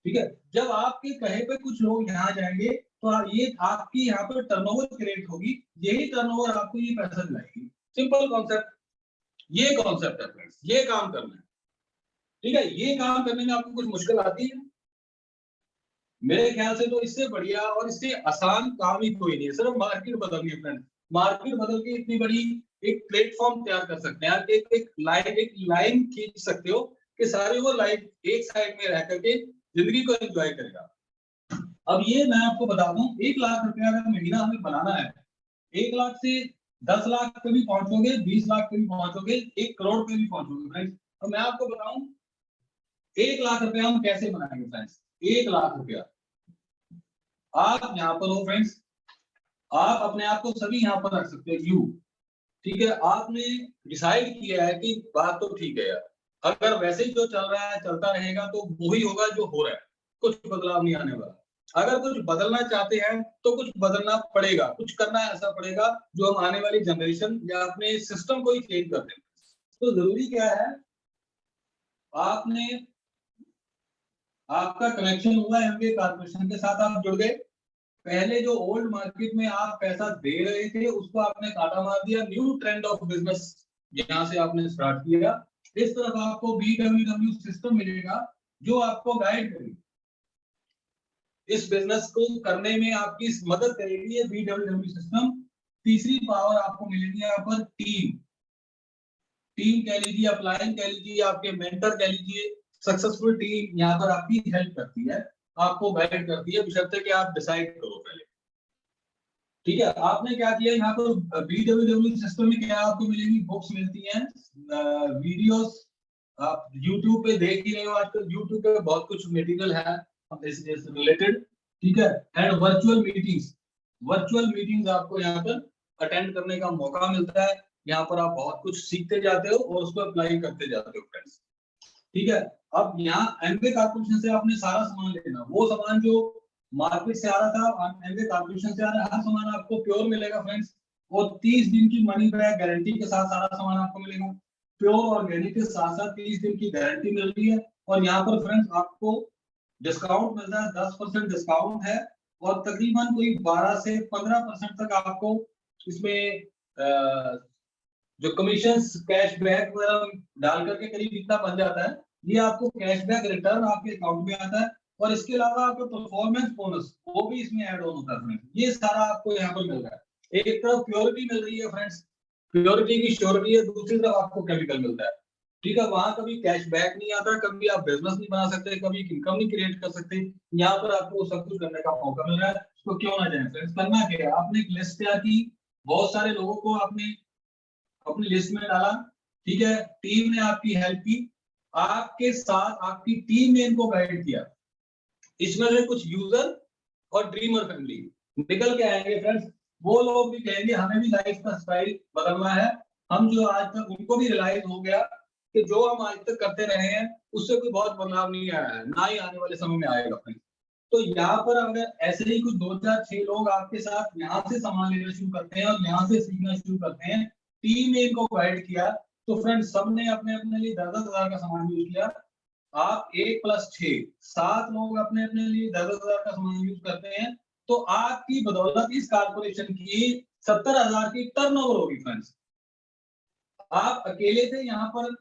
ठीक है, जब आपके कहे पे कुछ लोग यहाँ जाएंगे तो ये आपकी यहाँ पर टर्नओवर क्रिएट होगी, यही टर्नओवर आपको ये पैसा दिलाएगी। सिंपल कॉन्सेप्ट, ये कॉन्सेप्ट है फ्रेंड्स, ये काम करना है। ठीक है, ये काम करने में आपको कुछ मुश्किल आती है? मेरे ख्याल से तो इससे बढ़िया और इससे आसान काम ही कोई नहीं है। सिर्फ मार्केट बदलनी है फ्रेंड्स। मार्केट बदल के इतनी बड़ी एक प्लेटफॉर्म तैयार कर सकते हैं, एक लाइन खींच सकते हो कि सारी वो लाइन एक साइड में रह करके जिंदगी को एंजॉय करेगा। अब ये मैं आपको बता दूं, 1 लाख रुपया अगर महीना हमें बनाना है, 1 लाख से 10 लाख पे भी पहुंचोगे, 20 लाख पे भी पहुंचोगे, 1 करोड़ पे भी पहुंचोगे फ्रेंड्स। तो मैं आपको बताऊं 1 लाख रुपया हम कैसे बनाएंगे फ्रेंड्स। 1 लाख रुपया आप यहाँ पर हो फ्रेंड्स, आप अपने आप को सभी यहाँ पर रख सकते हो यू। ठीक है, आपने डिसाइड किया है कि बात तो ठीक है यार, अगर वैसे ही जो चल रहा है चलता रहेगा तो वही होगा जो हो रहा है, कुछ बदलाव नहीं आने वाला। अगर कुछ बदलना चाहते हैं तो कुछ बदलना पड़ेगा, कुछ करना ऐसा पड़ेगा जो हम आने वाली जनरेशन या अपने सिस्टम को ही चेंज कर दें। तो जरूरी क्या है, आपका कनेक्शन हुआ एमवे कारपोरेशन के साथ, आप जुड़ गए। पहले जो ओल्ड मार्केट में आप पैसा दे रहे थे उसको आपने काटा मार दिया, न्यू ट्रेंड ऑफ बिजनेस यहाँ से आपने स्टार्ट किया। इस तरफ आपको BWW सिस्टम मिलेगा जो आपको गाइड करेगी, इस बिजनेस को करने में आपकी मदद करेगी ये BWW सिस्टम। तीसरी पावर आपको मिलेगी यहाँ पर टीम कह लीजिए, अपलाइन कह लीजिए, आपके मेंटर कह लीजिए। सक्सेसफुल टीम यहाँ पर आपकी हेल्प करती है, आपको गाइड करती है, बशर्ते कि आप डिसाइड करो पहले। ठीक है, आपने क्या किया यहाँ पर BWW सिस्टम में क्या आपको मिलेगी, बुक्स मिलती हैं, वीडियोस आप YouTube पे देख ही रहे हो, आजकल YouTube पे बहुत कुछ मटेरियल है इस रिलेटेड। ठीक है, एंड वर्चुअल मीटिंग्स आपको यहाँ पर अटेंड करने का मौका मिलता है। यहाँ पर आप बहुत कुछ सीखते जाते हो और उसको अप्लाई करते जाते हो फ्रेंड्स। ठीक है, अब यहाँ एमवे कारपोरेशन से आपने सारा सामान लेना, वो सामान जो मार्केट से आ रहा था एमवे कारपोरेशन से आ रहा है, हर सामान आपको प्योर मिलेगा फ्रेंड्स। और 30 दिन की मनी बैक गारंटी के साथ सारा सामान आपको मिलेगा। प्योर ऑर्गेनिक के साथ साथ 30 दिन की गारंटी मिल रही है। और यहाँ पर फ्रेंड्स आपको डिस्काउंट मिल रहा है, 10% डिस्काउंट है और तकरीबन कोई 12 से 15% तक आपको इसमें जो कमीशन कैशबैक वगैरह डाल करके करीब इतना बन जाता है, ये आपको कैशबैक रिटर्न आपके अकाउंट में आता है। और इसके अलावा आपको परफॉर्मेंस बोनस वो भी इसमें ऐड ऑन होता है। ये सारा आपको यहाँ पर मिल रहा है। एक तरफ प्योरिटी मिल रही है फ्रेंड्स, प्योरिटी की श्योरिटी है, दूसरी तरफ आपको केमिकल मिलता है। ठीक है, वहां कभी कैशबैक नहीं आता, कभी आप बिजनेस नहीं बना सकते, कभी इनकम नहीं क्रिएट कर सकते। यहाँ पर आपको सब कुछ करने का मौका मिल रहा है, तो क्यों ना जाए फ्रेंड्स। करना क्या है, आपने एक लिस्ट तैयार की, बहुत सारे लोगों को आपने अपनी लिस्ट में डाला, ठीक है, टीम ने आपकी हेल्प की, आपके साथ आपकी टीम ने इनको गाइड किया। इसमें से कुछ यूजर और ड्रीमर फैमिली निकल के आएंगे फ्रेंड्स। वो लोग भी कहेंगे हमें भी लाइफ का स्टाइल बदलना है। हम जो आज तक, उनको भी रियलाइज हो गया कि जो हम आज तक करते रहे हैं उससे कोई बहुत बदलाव नहीं आया है, ना ही आने वाले समय में आएगा फ्रेंड्स। तो यहाँ पर अगर ऐसे ही कुछ 2 4 6 लोग आपके साथ यहाँ से सामान लेना शुरू करते हैं और यहाँ से सीखना शुरू करते हैं, टीम ने इनको गाइड किया, तो फ्रेंड्स सबने अपने अपने लिए 10,000 का सामान यूज किया। आप 1+6 7 लोग अपने अपने लिए 10,000 का सामान यूज करते हैं, तो आपकी बदौलत इस कारपोरेशन की 70,000 की टर्नओवर होगी फ्रेंड्स। आप अकेले थे यहाँ पर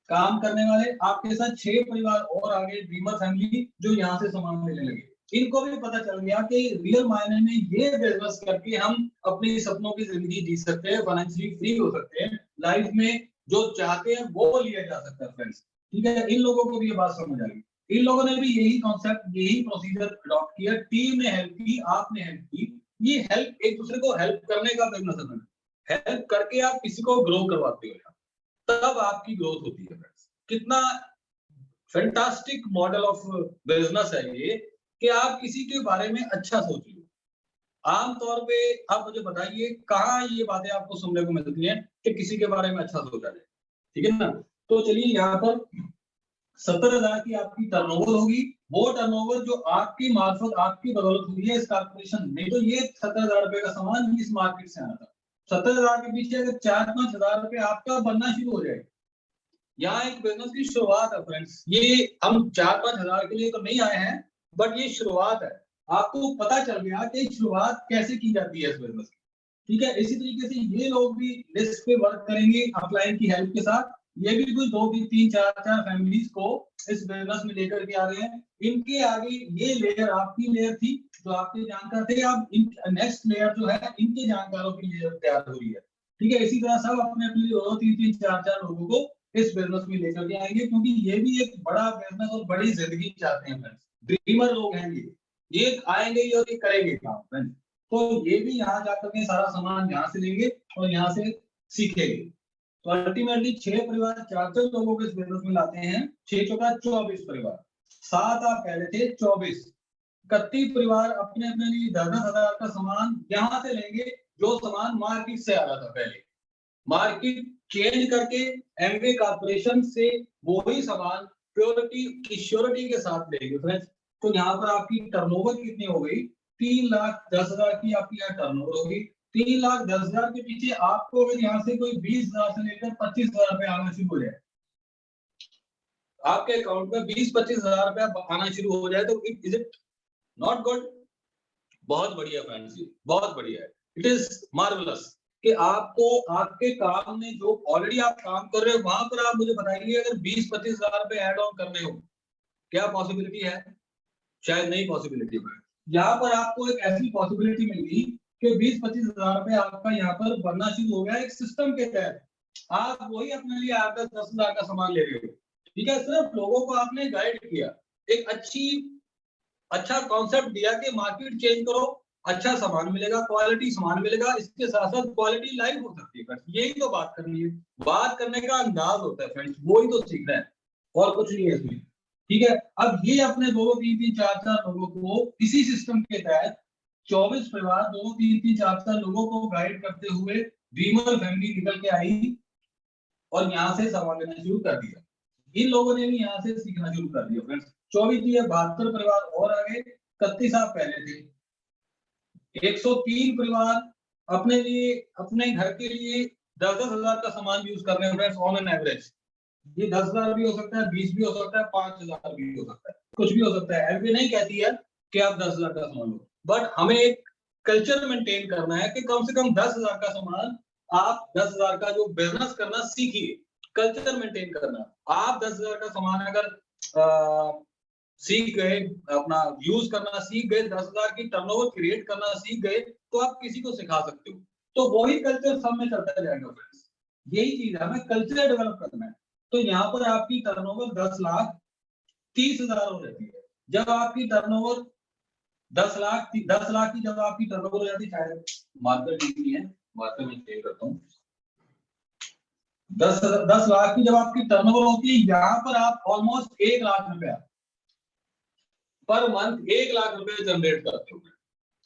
काम करने वाले, आपके साथ 6 परिवार और आगे ड्रीमर फैमिली जो यहाँ से सामान लेने लगे। इनको भी पता चल गया कि रियल मायने में ये बिजनेस करके हम अपने सपनों की जिंदगी जी सकते हैं, फाइनेंशियली फ्री हो सकते हैं, लाइफ में जो चाहते हैं वो लिया जा सकता है फ्रेंड्स। ठीक है, इन लोगों को भी ये बात समझ आ गई। इन लोगों ने भी यही कॉन्सेप्ट, यही प्रोसीजर अडॉप्ट किया। टीम ने हेल्प की, आपने हेल्प की। ये हेल्प, एक दूसरे को हेल्प करने का बिजनेस है। हेल्प करके आप किसी को ग्रो करवाते हो, तब आपकी ग्रोथ होती है फ्रेंड्स। कितना फैंटास्टिक मॉडल ऑफ बिजनेस है ये, कि आप किसी के बारे में अच्छा सोच लो। आमतौर पे आप मुझे बताइए कहाँ ये बातें आपको सुनने को मिलती हैं कि किसी के बारे में अच्छा सोचा जाए, ठीक है ना। तो चलिए, यहाँ पर 70,000 की आपकी टर्नओवर होगी। वो टर्नओवर जो आपकी मार्फत, आपकी बदौलत हुई है इस कारपोरेशन, नहीं तो ये 70,000 रुपए का सामान इस मार्केट से आना था। 70,000 के पीछे अगर 4-5 हजार रुपए आपका बनना शुरू हो जाए, यहाँ एक बिजनेस की शुरुआत है फ्रेंड्स। ये हम 4-5 हजार के लिए तो नहीं आए हैं, बट ये शुरुआत है। आपको पता चल गया कि शुरुआत कैसे की जाती है इस बिजनेस की, ठीक है। इसी तरीके से ये लोग भी लिस्ट पे वर्क करेंगे अपलाइन की हेल्प के साथ। ये भी कुछ 2-3-4 फैमिलीज को इस बिजनेस में लेकर के आ रहे हैं। इनके आगे ये लेयर आपकी लेयर थी जो आपके जानकार थे, अब नेक्स्ट लेयर जो है इनके जानकारों की लेयर तैयार हो रही है, ठीक है। इसी तरह सब अपने अपने 2-3-4 लोगों को इस बिजनेस में लेकर के आएंगे, क्योंकि ये भी एक बड़ा बिजनेस और बड़ी जिंदगी चाहते हैं फ्रेंड्स। ड्रीमर लोग हैं ये आएंगे और ये करेंगे काम फ्रेंड्स। तो ये भी यहाँ जाकर के सारा सामान यहाँ से लेंगे और यहाँ से सीखेंगे। तो अल्टीमेटली 6 परिवार 4 लोगों को इस बिजनेस में लाते हैं। 6 चौका 24 परिवार, 7 आप पहले थे 24, 31 परिवार अपने अपने लिए 10,000 का सामान यहाँ से लेंगे, जो सामान मार्केट से आ रहा था पहले। मार्केट चेंज करके एमवे कॉर्पोरेशन से वही सामान प्योरिटी की श्योरिटी के साथ लेंगे फ्रेंड्स। तो यहाँ पर आपकी टर्नओवर कितनी हो गई, 3,10,000 की आपकी यहाँ टर्नओवर होगी। 3,10,000 के पीछे आपको अगर यहाँ से कोई 20,000 से लेकर 25,000 रुपए आना शुरू हो जाए, आपके अकाउंट में 20-25,000 रुपए आना शुरू हो जाए, तो इज इट नॉट गुड? बहुत बढ़िया फ्रेंड्स, बहुत बढ़िया है। इट इज मार्वेलस कि आपको आपके काम में जो ऑलरेडी आप काम कर रहे हो वहां पर आप मुझे बताइए, अगर 20-25,000 रुपए ऐड ऑन करने हो, क्या पॉसिबिलिटी है? शायद नहीं पॉसिबिलिटी है। यहाँ पर आपको एक ऐसी पॉसिबिलिटी मिल गई कि 20-25,000 रुपए आपका यहाँ पर बनना शुरू हो गया एक सिस्टम के तहत। आप वही अपने लिए 8-10,000 का सामान ले रहे हो, ठीक है। सिर्फ लोगों को आपने गाइड किया, एक अच्छा कॉन्सेप्ट दिया कि मार्केट चेंज करो, अच्छा सामान मिलेगा, क्वालिटी सामान मिलेगा, इसके साथ साथ क्वालिटी लाइव हो सकती है फ्रेंड्स। यही तो बात करनी है, बात करने का अंदाज होता है फ्रेंड्स, वही तो सीखना है और कुछ नहीं है इसमें, ठीक है। अब ये अपने 2-3-4 लोगों को इसी सिस्टम के तहत 24 परिवार 2-3-4 लोगों को गाइड करते हुए ड्रीमर फैमिली निकल के आई और यहाँ से सामान लेना शुरू कर दिया। इन लोगों ने भी यहाँ से सीखना शुरू कर दिया फ्रेंड्स। 24 या 72 परिवार और आगे, 31 आप पहले थे, 103 परिवार अपने लिए, अपने घर के लिए 10-10 हजार का सामान यूज कर रहे हैं फ्रेंड्स ऑन एन एवरेज। ये 10,000 भी हो सकता है, 20 भी हो सकता है, 5,000 भी हो सकता है, कुछ भी हो सकता है। एफबी नहीं कहती है कि आप 10,000 का सामान लो, बट हमें एक कल्चर मेंटेन करना है कि कम से कम 10,000 का सामान, आप 10,000 का जो बिजनेस करना सीखिए, कल्चर मेंटेन करना। आप 10,000 का सामान अगर सीख गए, अपना यूज करना सीख गए, 10,000 की टर्नओवर क्रिएट करना सीख गए, तो आप किसी को सिखा सकते हो। तो वही कल्चर सब में चलता जाएगा फ्रेंड्स। यही चीज है, हमें कल्चर डेवलप करना है। तो यहाँ पर आपकी टर्नओवर 10,30,000 हो जाती है। जब आपकी टर्नओवर 10 लाख की जब आपकी टर्नओवर हो जाती है, शायद मार्कर ठीक नहीं है, मार्कर में चेक करता हूँ। 10 लाख की जब आपकी टर्नओवर होती है, यहाँ पर आप ऑलमोस्ट 1 लाख रुपया पर मंथ 1 लाख रुपए जनरेट करते हो।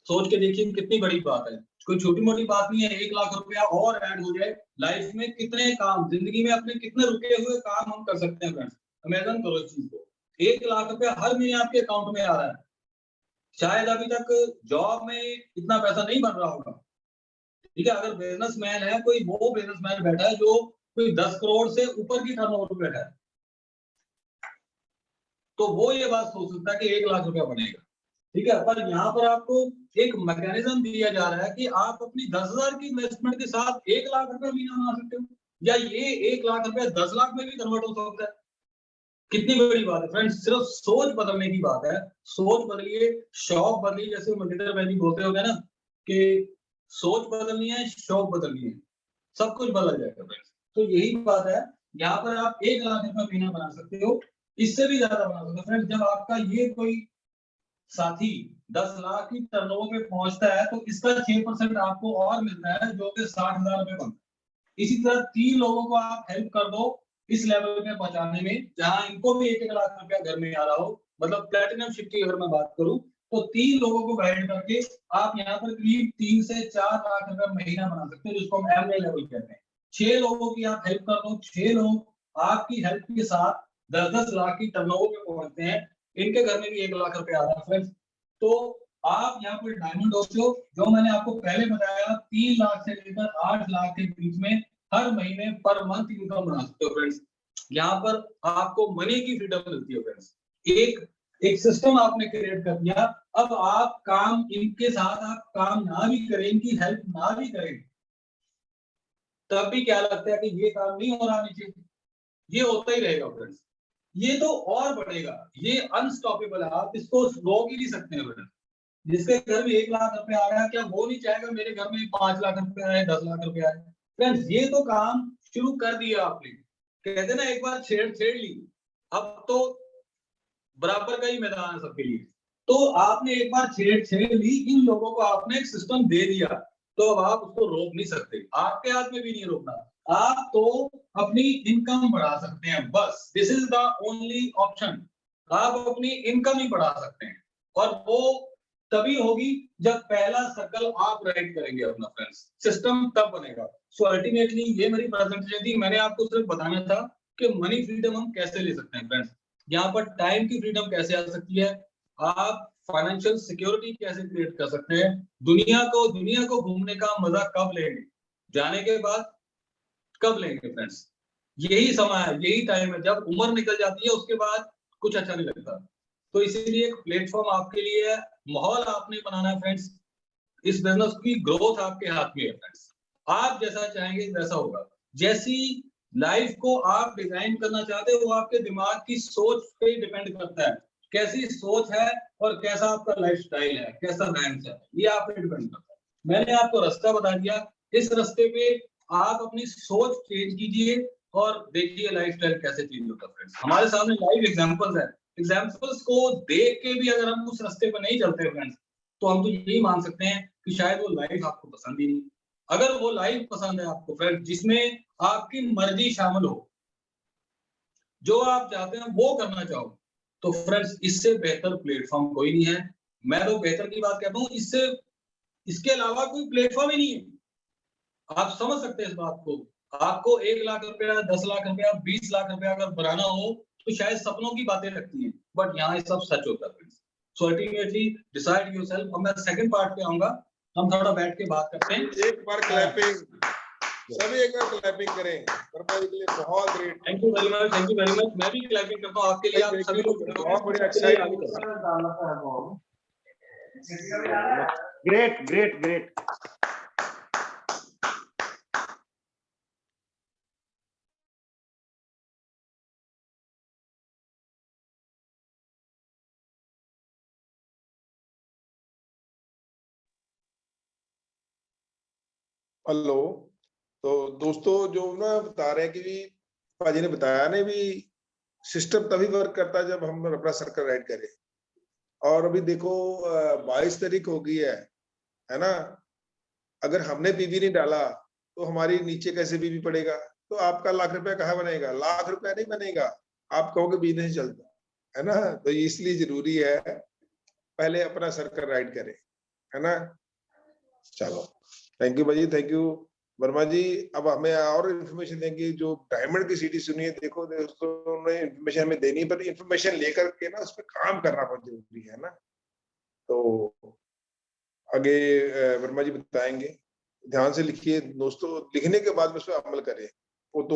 सोच के देखिए कितनी बड़ी बात है, कोई छोटी मोटी बात नहीं है। 1 लाख रुपया और ऐड हो जाए, लाइफ में कितने काम, जिंदगी में अपने कितने रुके हुए काम हम कर सकते हैं फ्रेंड्स। इमेजिन करो इस चीज को, 1 लाख रुपया हर महीने आपके अकाउंट में आ रहा है। शायद अभी तक जॉब में इतना पैसा नहीं बन रहा होगा, ठीक है। अगर बिजनेसमैन है कोई, वो बिजनेसमैन बैठा है जो कोई 10 करोड़ से ऊपर की टर्नओवर पे बैठा है, तो वो ये बात सोच सकता है कि 1 लाख रुपया बनेगा, ठीक है। पर यहाँ पर आपको एक मैकेनिज्म दिया जा रहा है कि आप अपनी 10,000 की इन्वेस्टमेंट के साथ 1 लाख रुपया महीना बना सकते हो, या ये 1 लाख रुपया 10 लाख में भी कन्वर्ट हो सकता है। कितनी बड़ी बात है फ्रेंड्स, सिर्फ सोच बदलने की बात है। सोच बदलिए, शौक बदलिए, जैसे मजेदार भाई बोलते हो ना कि सोच बदलनी है, शौक बदलनी है, सब कुछ बदल जाएगा फ्रेंड्स। तो यही बात है, यहाँ पर आप 1 लाख रुपया महीना बना सकते हो, इससे भी ज्यादा बना सकते हो फ्रेंड्स। जब आपका ये कोई साथी 10 लाख की टर्नओवर पे पहुंचता है, तो इसका 6% आपको और मिलता है, जो कि 60,000 रुपए बनता है। इसी तरह 3 लोगों को आप हेल्प कर दो इस लेवल पे पहुंचाने में, जहां इनको भी 1 लाख रुपया घर में आ रहा हो, मतलब प्लेटिनम शिप की अगर मैं बात करूं, तो 3 लोगों को गाइड करके आप यहाँ पर करीब 3 से 4 लाख रुपया महीना बना सकते हो, जिसको हम एमए लेवल कहते हैं। 6 लोगों की आप हेल्प कर दो, 6 लोग आपकी हेल्प के साथ 10-10 लाख की टर्नओवर पे पहुंचते हैं, इनके घर में भी 1 लाख रुपया आ रहा है फ्रेंड्स। तो आप यहाँ पर डायमंड दोस्तों, जो मैंने आपको पहले बताया, 3 लाख से लेकर 8 लाख के बीच में हर महीने पर मंथ इनकम बना सकते हो फ्रेंड्स। यहाँ पर आपको मनी की फ्रीडम मिलती है फ्रेंड्स। एक सिस्टम आपने क्रिएट कर दिया। अब आप काम, इनके साथ आप काम ना भी करें, इनकी हेल्प ना भी करें, तब भी क्या लगता है कि ये काम नहीं हो रहा नीचे, ये होता ही रहेगा फ्रेंड्स। ये तो और बढ़ेगा, ये अनस्टॉपेबल है, आप इसको रोक ही नहीं सकते हैं फ्रेंड्स। जिसके घर में 1 लाख रुपए आ रहा है, क्या वो नहीं चाहेगा मेरे घर में 5 लाख रुपए आए, 10 लाख रुपए आए? फ्रेंड्स, ये तो काम शुरू कर दिया आपने, कहते ना एक बार छेड़ ली, अब तो बराबर का ही मैदान है सबके लिए। तो आपने एक बार छेड़ ली, इन लोगों को आपने एक सिस्टम दे दिया, तो अब आप उसको रोक नहीं सकते, आपके हाथ में भी नहीं रोकना। आप तो अपनी इनकम बढ़ा सकते हैं, बस this is the only option. आप अपनी इनकम ही बढ़ा सकते हैं, और वो तभी होगी जब पहला सर्कल आप राइट करेंगे अपना फ्रेंड्स, सिस्टम तब बनेगा। सो अल्टीमेटली ये मेरी प्रेजेंटेशन थी, मैंने आपको सिर्फ बताना था कि मनी फ्रीडम हम कैसे ले सकते हैं फ्रेंड्स। यहाँ पर टाइम की फ्रीडम कैसे आ सकती है, आप फाइनेंशियल सिक्योरिटी कैसे क्रिएट कर सकते हैं, दुनिया को घूमने का मजा कब लेंगे, जाने के बाद कब लेंगे फ्रेंड्स। यही समय है, यही टाइम है, जब उम्र निकल जाती है उसके बाद कुछ अच्छा नहीं लगता। तो इसीलिए एक प्लेटफॉर्म आपके लिए है, माहौल आपने बनाना है फ्रेंड्स। इस बिजनेस की ग्रोथ आपके हाथ में है फ्रेंड्स, आप जैसा चाहेंगे वैसा होगा। जैसी लाइफ को आप डिजाइन करना चाहते हो, वो आपके दिमाग की सोच पे डिपेंड करता है, कैसी सोच है और कैसा आपका लाइफस्टाइल है, कैसा रहन है, ये आप पे डिपेंड करता है। मैंने आपको रास्ता बता दिया, इस रास्ते पे आप अपनी सोच चेंज कीजिए और देखिए लाइफस्टाइल कैसे चेंज होता है फ्रेंड्स। हमारे सामने लाइव एग्जांपल्स है, एग्जांपल्स को देख के भी अगर हम उस रास्ते पर नहीं चलते फ्रेंड्स, तो हम तो यही मान सकते हैं कि शायद वो लाइफ आपको पसंद ही नहीं। अगर वो लाइफ पसंद है आपको फ्रेंड्स, जिसमें आपकी मर्जी शामिल हो, जो आप चाहते हैं वो करना चाहो, तो फ्रेंड्स इससे बेहतर प्लेटफॉर्म कोई नहीं है। मैं तो बेहतर की बात कहता हूँ, इसके अलावा कोई प्लेटफॉर्म ही नहीं है। आप समझ सकते हैं इस बात को। आपको 1 लाख रुपया, 10 लाख रुपया, 20 लाख रुपया अगर बनाना हो, तो शायद सपनों की बातें लगती हैं, बट यहाँ सब सच होता है friends. So ultimately decide yourself. अब मैं सेकंड पार्ट पे आऊंगा, हम थोड़ा बैठ के बात करते हैं। एक बार क्लैपिंग, सभी एक बार क्लैपिंग करें वर्मा जी के लिए। बहुत great, thank you very much, thank you very much. मैं भी क्लैपिंग करता हूँ आपके लिए, आप सभी लोग बहुत बढ़िया, exciting, great great great. Hello. तो दोस्तों जो ना बता रहे हैं कि भी पाजी ने बताया ना भी सिस्टम तभी वर्क करता है जब हम अपना सर्कल राइड करें। और अभी देखो 22 तारीख हो गई है ना। अगर हमने बीबी नहीं डाला तो हमारी नीचे कैसे बीबी पड़ेगा? तो आपका लाख रुपया कहाँ बनेगा? लाख रुपया नहीं बनेगा, आप कहोगे बिजनेस चलता है ना। तो इसलिए जरूरी है पहले अपना सर्कल राइड करें, है ना। चलो, थैंक यू भाई, थैंक यू वर्मा जी। अब हमें और इन्फॉर्मेशन देंगे। जो डायमंड की सिटी सुनी है, देखो दोस्तों उन्होंने इन्फॉर्मेशन हमें देनी, पर इन्फॉर्मेशन लेकर के ना उस पर काम करना बहुत जरूरी है ना। तो आगे वर्मा जी बताएंगे। ध्यान से लिखिए दोस्तों, लिखने के बाद में उस पर अमल करें। वो 2